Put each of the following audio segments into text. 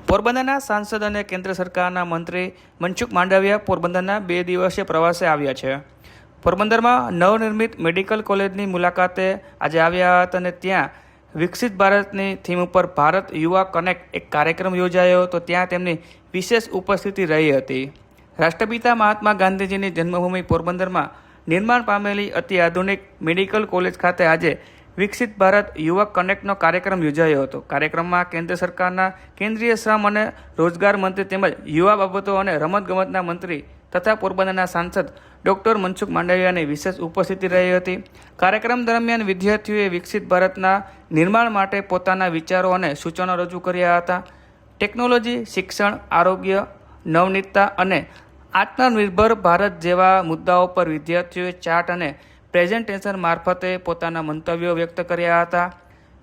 પોરબંદરના સાંસદ અને કેન્દ્ર સરકારના મંત્રી મનસુખ માંડવિયા પોરબંદરના 2 દિવસીય પ્રવાસે આવ્યા છે. પોરબંદરમાં નવનિર્મિત મેડિકલ કોલેજની મુલાકાતે આજે આવ્યા હતા અને ત્યાં વિકસિત ભારતની થીમ ઉપર ભારત યુવા કનેક્ટ એક કાર્યક્રમ યોજાયો હતો. ત્યાં તેમની વિશેષ ઉપસ્થિતિ રહી હતી. રાષ્ટ્રપિતા મહાત્મા ગાંધીજીની જન્મભૂમિ પોરબંદરમાં નિર્માણ પામેલી અતિ આધુનિક મેડિકલ કોલેજ ખાતે આજે વિકસિત ભારત યુવા કનેક્ટનો કાર્યક્રમ યોજાયો હતો. કાર્યક્રમમાં કેન્દ્ર સરકારના કેન્દ્રીય શ્રમ અને રોજગાર મંત્રી તેમજ યુવા બાબતો અને રમતગમતના મંત્રી તથા પોરબંદરના સાંસદ ડૉક્ટર મનસુખ માંડવિયાની વિશેષ ઉપસ્થિતિ રહી હતી. કાર્યક્રમ દરમિયાન વિદ્યાર્થીઓએ વિકસિત ભારતના નિર્માણ માટે પોતાના વિચારો અને સૂચનો રજૂ કર્યા હતા. ટેકનોલોજી, શિક્ષણ, આરોગ્ય, નવનીતતા અને આત્મનિર્ભર ભારત જેવા મુદ્દાઓ પર વિદ્યાર્થીઓએ ચાર્ટ અને પ્રેઝન્ટેશન મારફતે પોતાના મંતવ્યો વ્યક્ત કર્યા હતા.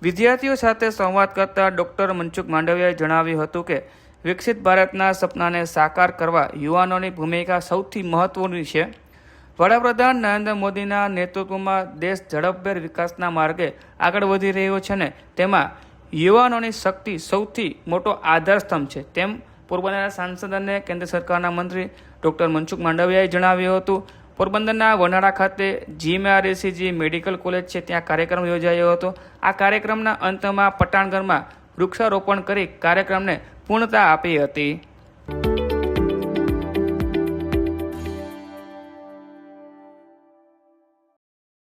વિદ્યાર્થીઓ સાથે સંવાદ કરતા ડૉક્ટર મનસુખ માંડવિયાએ જણાવ્યું હતું કે વિકસિત ભારતના સપનાને સાકાર કરવા યુવાનોની ભૂમિકા સૌથી મહત્વની છે. વડાપ્રધાન નરેન્દ્ર મોદીના નેતૃત્વમાં દેશ ઝડપભેર વિકાસના માર્ગે આગળ વધી રહ્યો છે ને તેમાં યુવાનોની શક્તિ સૌથી મોટો આધારસ્તંભ છે તેમ પોરબંદરના સાંસદ અને કેન્દ્ર સરકારના મંત્રી ડૉક્ટર મનસુખ માંડવિયાએ જણાવ્યું હતું. પોરબંદરના વનાળા ખાતે GMRCG મેડિકલ કોલેજ છે ત્યાં કાર્યક્રમ યોજાયો હતો. આ કાર્યક્રમના અંતમાં પટાણગરમાં વૃક્ષારોપણ કરી કાર્યક્રમને પૂર્ણતા આપી હતી.